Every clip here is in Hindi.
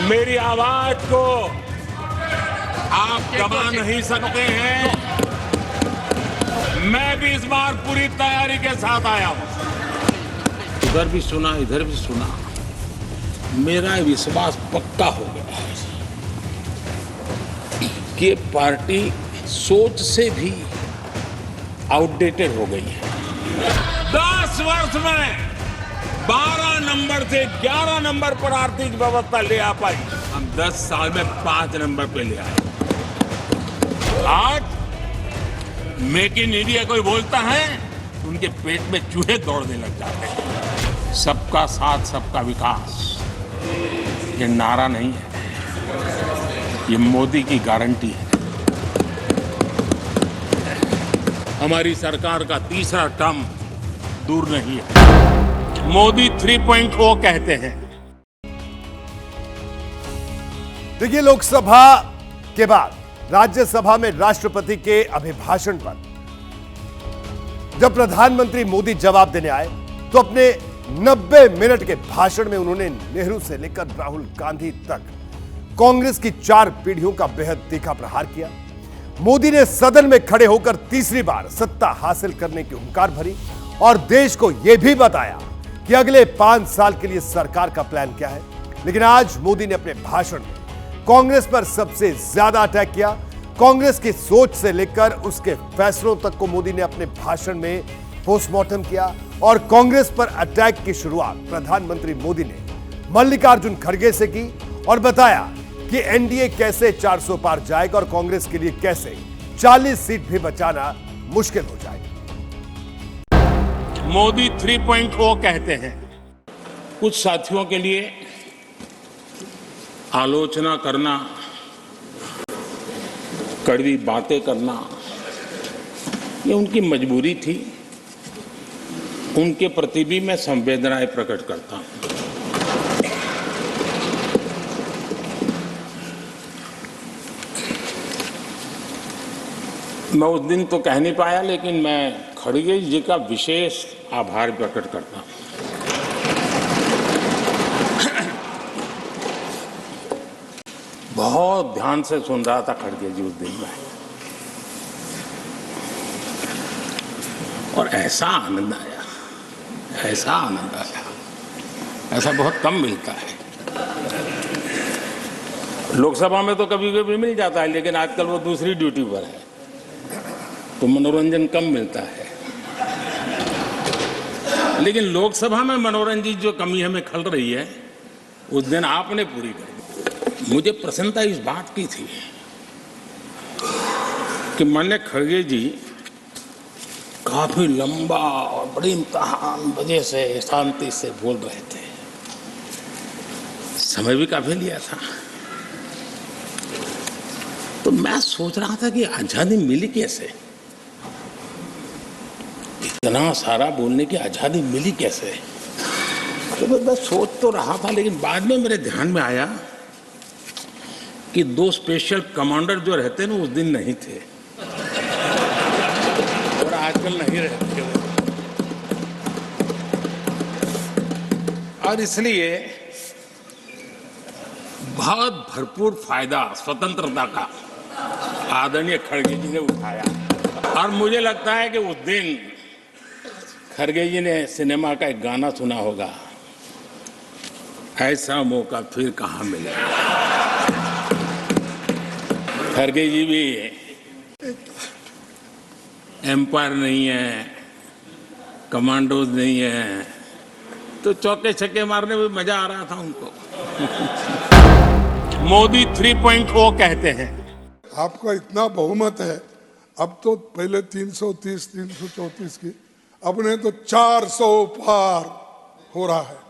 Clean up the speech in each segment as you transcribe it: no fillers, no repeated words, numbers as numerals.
मेरी आवाज को आप दबा नहीं सकते हैं। मैं भी इस बार पूरी तैयारी के साथ आया हूं। उधर भी सुना, इधर भी सुना। मेरा विश्वास पक्का हो गया है कि पार्टी सोच से भी आउटडेटेड हो गई है। 10 वर्ष में 12 नंबर से 11 नंबर पर आर्थिक व्यवस्था ले आ पाई। हम 10 साल में 5 नंबर पे ले आए। आज मेक इन इंडिया कोई बोलता है तो उनके पेट में चूहे दौड़ने लग जाते हैं। सबका साथ सबका विकास ये नारा नहीं है, ये मोदी की गारंटी है। हमारी सरकार का तीसरा टर्म दूर नहीं है। मोदी 3.0 कहते हैं। देखिए, लोकसभा के बाद राज्यसभा में राष्ट्रपति के अभिभाषण पर जब प्रधानमंत्री मोदी जवाब देने आए तो अपने 90 मिनट के भाषण में उन्होंने नेहरू से लेकर राहुल गांधी तक कांग्रेस की 4 पीढ़ियों का बेहद तीखा प्रहार किया। मोदी ने सदन में खड़े होकर तीसरी बार सत्ता हासिल करने की हुंकार भरी और देश को यह भी बताया कि अगले 5 साल के लिए सरकार का प्लान क्या है। लेकिन आज मोदी ने अपने भाषण में कांग्रेस पर सबसे ज्यादा अटैक किया। कांग्रेस की सोच से लेकर उसके फैसलों तक को मोदी ने अपने भाषण में पोस्टमार्टम किया और कांग्रेस पर अटैक की शुरुआत प्रधानमंत्री मोदी ने मल्लिकार्जुन खड़गे से की और बताया कि एनडीए कैसे 400 पार जाएगा और कांग्रेस के लिए कैसे 40 सीट भी बचाना मुश्किल हो जाएगा। मोदी 3.0 कहते हैं। कुछ साथियों के लिए आलोचना करना, कड़वी बातें करना, ये उनकी मजबूरी थी। उनके प्रति भी मैं संवेदनाएं प्रकट करता हूं। मैं उस दिन तो कह नहीं पाया, लेकिन मैं खड़गे जी का विशेष आभार प्रकट करता हूं। बहुत ध्यान से सुन रहा था खड़गे जी उस दिन में, और ऐसा आनंद आया, ऐसा आनंद आया, ऐसा बहुत कम मिलता है। लोकसभा में तो कभी कभी मिल जाता है, लेकिन आजकल वो दूसरी ड्यूटी पर है तो मनोरंजन कम मिलता है। लेकिन लोकसभा में मनोरंजन जो कमी हमें खल रही है, उस दिन आपने पूरी कर दी। मुझे प्रसन्नता इस बात की थी कि माननीय खड़गे जी काफी लंबा और बड़ी इम्तिहान वजह से शांति से बोल रहे थे। समय भी काफी लिया था। तो मैं सोच रहा था कि आजादी मिली कैसे, इतना सारा बोलने की आजादी मिली कैसे। तो मैं सोच तो रहा था, लेकिन बाद में मेरे ध्यान में आया कि 2 स्पेशल कमांडर जो रहते हैं ना, उस दिन नहीं थे और आजकल नहीं रहते वो। और इसलिए बहुत भरपूर फायदा स्वतंत्रता का आदरणीय खड़गे जी ने उठाया। और मुझे लगता है कि उस दिन खड़गे जी ने सिनेमा का एक गाना सुना होगा, ऐसा मौका फिर कहाँ मिलेगा। खड़गे जी भी एम्पायर नहीं है, कमांडोज नहीं है, तो चौके छक्के मारने में मजा आ रहा था उनको। मोदी 3.0 कहते हैं। आपका इतना बहुमत है, अब तो पहले 330 334 की, अब ने तो 400 पार हो रहा है।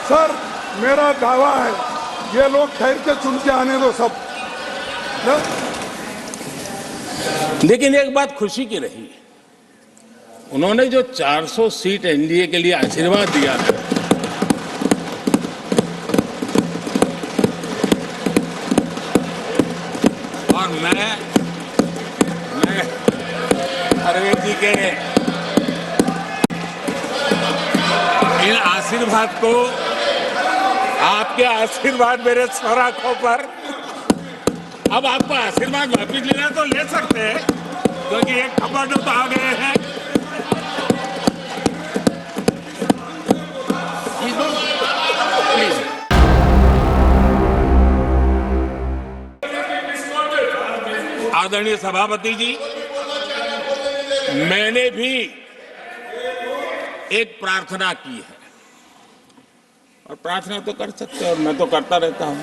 सर, मेरा दावा है ये लोग ठहर के चुन के आने दो सब। लेकिन एक बात खुशी की रही, उन्होंने जो 400 सीट एनडीए के लिए आशीर्वाद दिया था, और मैं खड़गे जी के इन आशीर्वाद को, आपके आशीर्वाद मेरे सर आंखों पर, अब आपको आशीर्वाद वापिस लेना तो ले सकते हैं, क्योंकि एक खबर तो आ गए हैं। आदरणीय सभापति जी, मैंने भी एक प्रार्थना की है, और प्रार्थना तो कर सकते हैं, और मैं तो करता रहता हूं।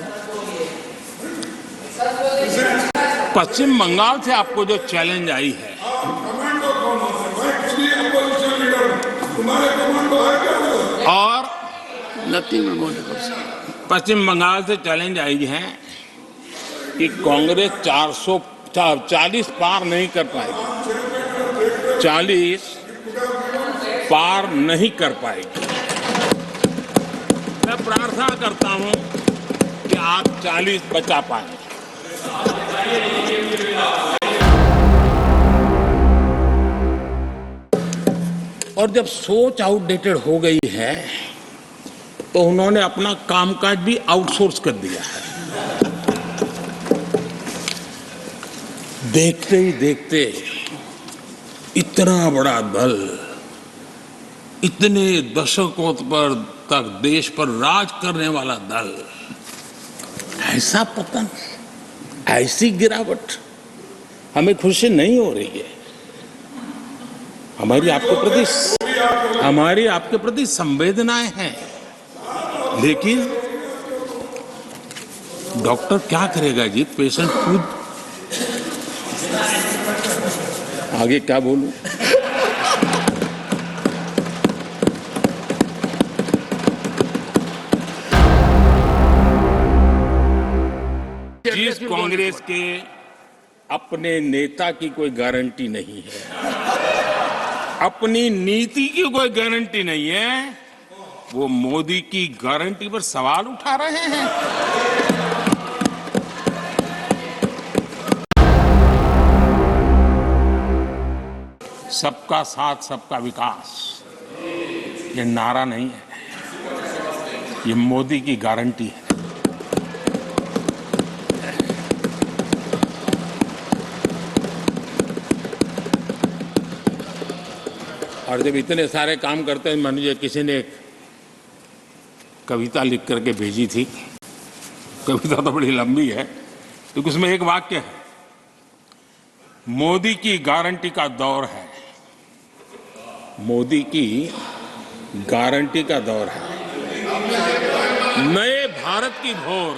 पश्चिम बंगाल से आपको जो चैलेंज आई है, और पश्चिम बंगाल से चैलेंज आई है कि कांग्रेस 440 पार नहीं कर पाएगी, 40 पार नहीं कर पाएगी। मैं प्रार्थना करता हूं कि आप 40 बचा पाए। और जब सोच आउटडेटेड हो गई है तो उन्होंने अपना कामकाज भी आउटसोर्स कर दिया है। देखते ही देखते इतना बड़ा दल, इतने दशकों पर तक देश पर राज करने वाला दल, ऐसा पतन, ऐसी गिरावट हमें खुशी नहीं हो रही है। हमारी आपके प्रति संवेदनाएं हैं, लेकिन डॉक्टर क्या करेगा जी, पेशेंट खुद। आगे क्या बोलूं? जिस कांग्रेस के अपने नेता की कोई गारंटी नहीं है, अपनी नीति की कोई गारंटी नहीं है, वो मोदी की गारंटी पर सवाल उठा रहे हैं। सबका साथ सबका विकास ये नारा नहीं है, ये मोदी की गारंटी है। और जब इतने सारे काम करते हैं, मान लीजिए किसी ने एक कविता लिख करके भेजी थी, कविता तो बड़ी लंबी है, तो उसमें एक वाक्य है, मोदी की गारंटी का दौर है, मोदी की गारंटी का दौर है। नए भारत की भोर,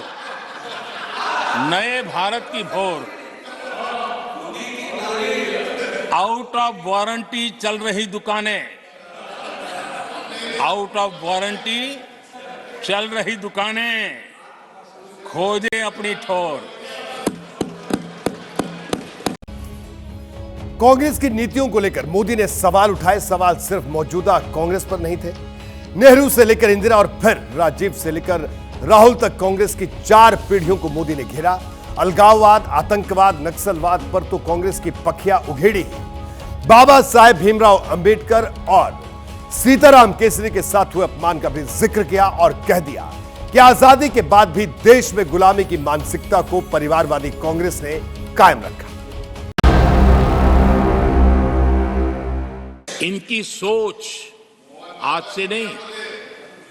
नए भारत की भोर, आउट ऑफ वारंटी चल रही दुकानें, आउट ऑफ वारंटी चल रही दुकानें, खोजे अपनी ठोर। कांग्रेस की नीतियों को लेकर मोदी ने सवाल उठाए। सवाल सिर्फ मौजूदा कांग्रेस पर नहीं थे। नेहरू से लेकर इंदिरा और फिर राजीव से लेकर राहुल तक कांग्रेस की 4 पीढ़ियों को मोदी ने घेरा। अलगाववाद, आतंकवाद, नक्सलवाद पर तो कांग्रेस की पखियां उघेड़ी। बाबा साहेब भीमराव अंबेडकर और सीताराम केसरी के साथ हुए अपमान का भी जिक्र किया और कह दिया कि आजादी के बाद भी देश में गुलामी की मानसिकता को परिवारवादी कांग्रेस ने कायम रखा। इनकी सोच आज से नहीं,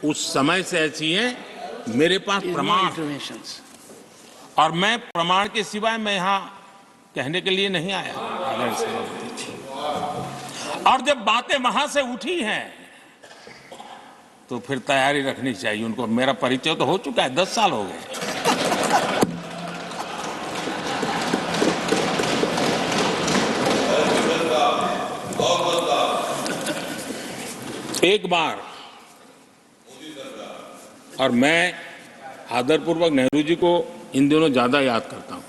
उस समय से ऐसी है। मेरे पास प्रमाण, और मैं प्रमाण के सिवाय मैं यहां कहने के लिए नहीं आया। और जब बातें वहां से उठी हैं तो फिर तैयारी रखनी चाहिए उनको। मेरा परिचय तो हो चुका है, 10 साल हो गए। एक बार, और मैं आदरपूर्वक नेहरू जी को इन दिनों ज्यादा याद करता हूं,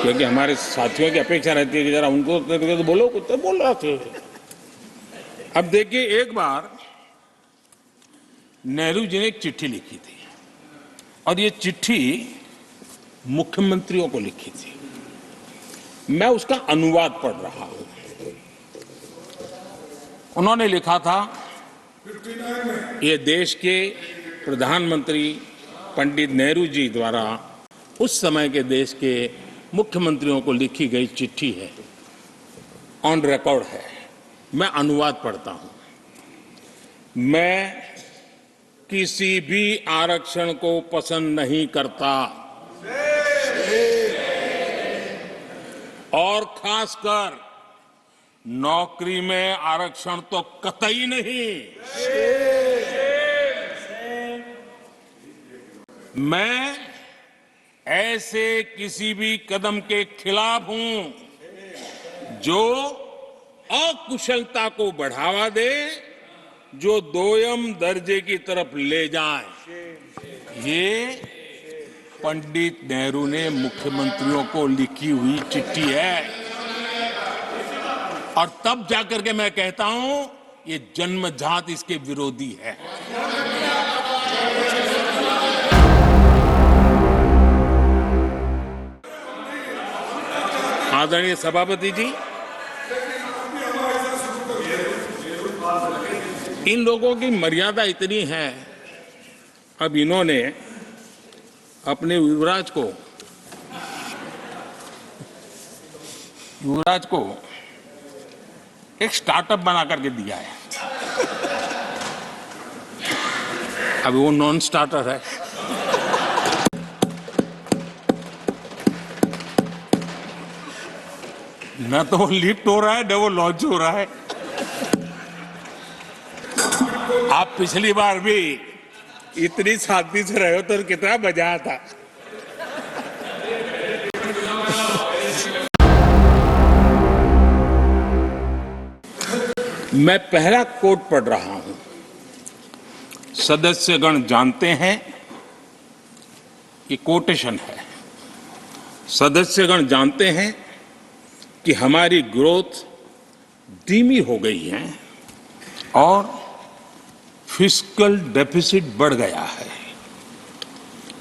क्योंकि हमारे साथियों की अपेक्षा रहती है कि जरा उनको तो बोलो, कुछ तो बोल रहा थे। अब देखिए, एक बार नेहरू जी ने एक चिट्ठी लिखी थी, और ये चिट्ठी मुख्यमंत्रियों को लिखी थी। मैं उसका अनुवाद पढ़ रहा हूं। उन्होंने लिखा था ये देश के प्रधानमंत्री पंडित नेहरू जी द्वारा उस समय के देश के मुख्यमंत्रियों को लिखी गई चिट्ठी है, ऑन रिकॉर्ड है। मैं अनुवाद पढ़ता हूं। मैं किसी भी आरक्षण को पसंद नहीं करता और खासकर नौकरी में आरक्षण तो कतई नहीं। मैं ऐसे किसी भी कदम के खिलाफ हूं जो अकुशलता को बढ़ावा दे, जो दोयम दर्जे की तरफ ले जाए। ये पंडित नेहरू ने मुख्यमंत्रियों को लिखी हुई चिट्ठी है और तब जाकर के मैं कहता हूं ये जन्मजात इसके विरोधी है। आदरणीय सभापति जी, इन लोगों की मर्यादा इतनी है, अब इन्होंने अपने युवराज को एक स्टार्टअप बना करके दिया है। अभी वो नॉन स्टार्टर है। न तो वो लिफ्ट हो रहा है, न वो लॉन्च हो रहा है। आप पिछली बार भी इतनी शांति से रहे हो तो कितना मजा आता। मैं पहला कोट पढ़ रहा हूं। सदस्यगण जानते हैं, ये कोटेशन है। सदस्यगण जानते हैं कि हमारी ग्रोथ धीमी हो गई है और फिस्कल डेफिसिट बढ़ गया है।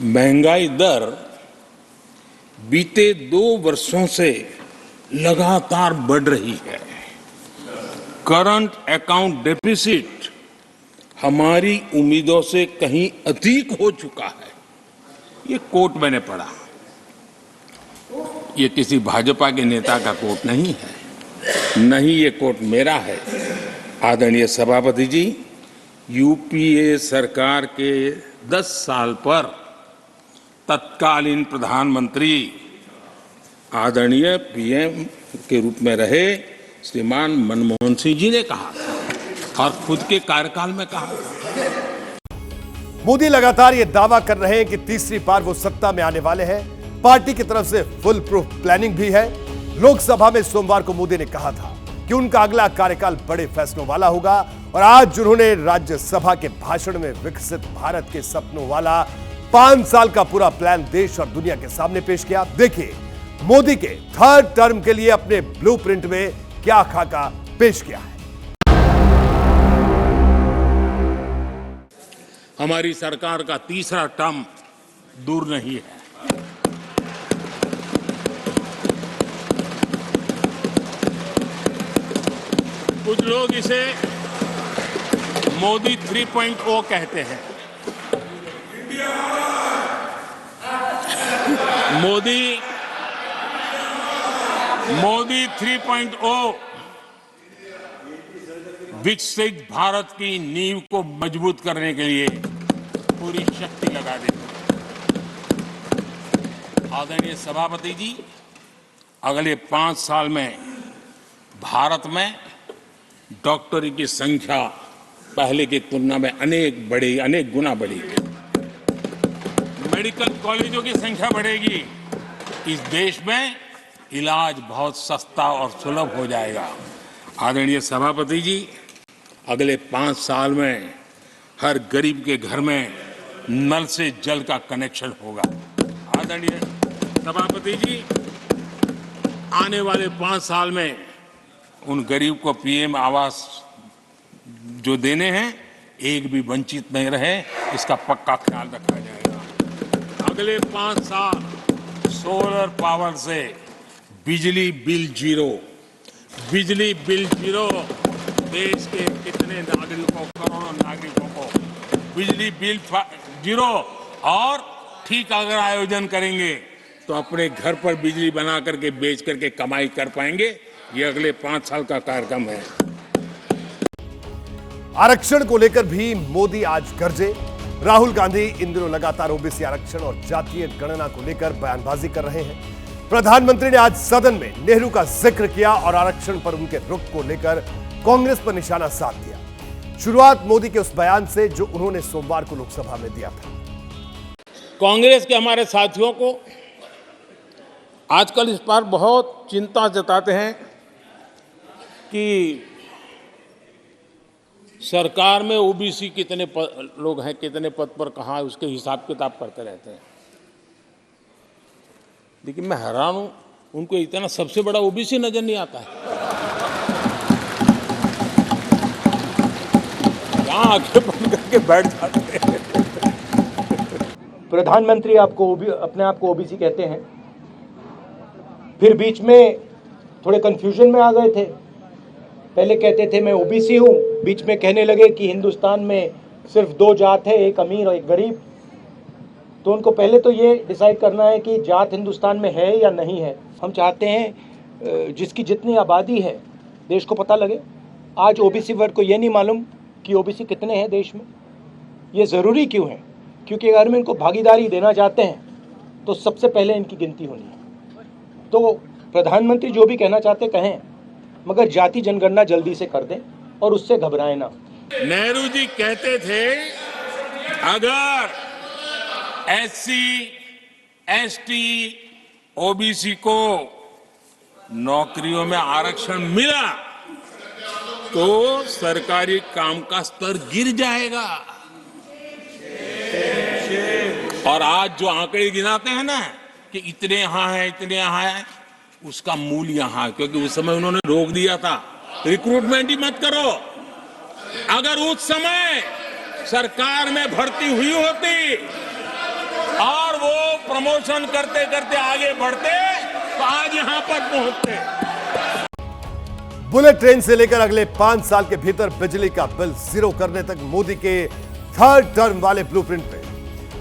महंगाई दर बीते 2 वर्षों से लगातार बढ़ रही है। करंट अकाउंट डेफिसिट हमारी उम्मीदों से कहीं अधिक हो चुका है। ये कोट मैंने पढ़ा। ये किसी भाजपा के नेता का कोट नहीं है, नहीं ये कोट मेरा है। आदरणीय सभापति जी, यूपीए सरकार के 10 साल पर तत्कालीन प्रधानमंत्री आदरणीय पीएम के रूप में रहे श्रीमान मनमोहन सिंह जी ने कहा था और खुद के कार्यकाल में कहा था। मोदी लगातार ये दावा कर रहे हैं कि तीसरी बार वो सत्ता में आने वाले हैं। पार्टी की तरफ से फुल प्रूफ प्लानिंग भी है। लोकसभा में सोमवार को मोदी ने कहा था कि उनका अगला कार्यकाल बड़े फैसलों वाला होगा और आज उन्होंने राज्यसभा के भाषण में विकसित भारत के सपनों वाला 5 साल का पूरा प्लान देश और दुनिया के सामने पेश किया। देखिए मोदी के 3rd टर्म के लिए अपने ब्लूप्रिंट में क्या खाका पेश किया है। हमारी सरकार का तीसरा टर्म दूर नहीं है। कुछ लोग इसे मोदी 3.0 कहते हैं। मोदी 3.0 विकसित भारत की नींव को मजबूत करने के लिए पूरी शक्ति लगा देते। आदरणीय सभापति जी, अगले 5 साल में भारत में डॉक्टरी की संख्या पहले की तुलना में अनेक गुना बढ़ेगी। मेडिकल कॉलेजों की संख्या बढ़ेगी। इस देश में इलाज बहुत सस्ता और सुलभ हो जाएगा। आदरणीय सभापति जी, अगले 5 साल में हर गरीब के घर में नल से जल का कनेक्शन होगा। आदरणीय सभापति जी, आने वाले 5 साल में उन गरीब को पीएम आवास जो देने हैं, एक भी वंचित नहीं रहे, इसका पक्का ख्याल रखा जाएगा। अगले 5 साल सोलर पावर से बिजली बिल जीरो। देश के कितने नागरिकों, करोड़ों बिजली बिल जीरो और ठीक अगर आयोजन करेंगे तो अपने घर पर बिजली बना करके बेच करके कमाई कर पाएंगे। ये अगले 5 साल का कार्यक्रम है। आरक्षण को लेकर भी मोदी आज गरजे। राहुल गांधी इन दिनों लगातार ओबीसी आरक्षण और जातीय गणना को लेकर बयानबाजी कर रहे हैं। प्रधानमंत्री ने आज सदन में नेहरू का जिक्र किया और आरक्षण पर उनके रुख को लेकर कांग्रेस पर निशाना साध दिया। शुरुआत मोदी के उस बयान से जो उन्होंने सोमवार को लोकसभा में दिया था। कांग्रेस के हमारे साथियों को आजकल इस पर बहुत चिंता जताते हैं कि सरकार में ओबीसी कितने लोग हैं, कितने पद पर कहाँ, उसके हिसाब किताब करते रहते हैं। लेकिन मैं हैरान हूं, उनको इतना सबसे बड़ा ओबीसी नजर नहीं आता है। यहाँ आंखें बंद करके बैठ जाते हैं। प्रधानमंत्री अपने आप को ओबीसी कहते हैं, फिर बीच में थोड़े कंफ्यूजन में आ गए थे। पहले कहते थे मैं ओबीसी हूँ, बीच में कहने लगे कि हिंदुस्तान में सिर्फ 2 जात है, एक अमीर और एक गरीब। तो उनको पहले तो ये डिसाइड करना है कि जात हिंदुस्तान में है या नहीं है। हम चाहते हैं जिसकी जितनी आबादी है देश को पता लगे। आज ओबीसी वर्ग को ये नहीं मालूम कि ओबीसी कितने हैं देश में। ये ज़रूरी क्यों है? क्योंकि अगर हम इनको भागीदारी देना चाहते हैं तो सबसे पहले इनकी गिनती होनी है। तो प्रधानमंत्री जो भी कहना चाहते कहें, मगर जाति जनगणना जल्दी से कर दें और उससे घबराएं ना। नेहरू जी कहते थे अगर एससी, एसटी, ओबीसी को नौकरियों में आरक्षण मिला तो सरकारी काम का स्तर गिर जाएगा। और आज जो आंकड़े गिनाते हैं ना कि इतने यहां है, इतने यहां है, उसका मूल यहां है, क्योंकि उस समय उन्होंने रोक दिया था रिक्रूटमेंट ही मत करो। अगर उस समय सरकार में भर्ती हुई होती और वो प्रमोशन करते करते आगे बढ़ते तो आज यहां पर पहुंचते। बुलेट ट्रेन से लेकर अगले 5 साल के भीतर बिजली का बिल 0 करने तक मोदी के 3rd टर्म वाले ब्लूप्रिंट में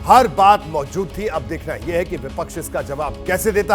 हर बात मौजूद थी। अब देखना यह है कि विपक्ष इसका जवाब कैसे देता है।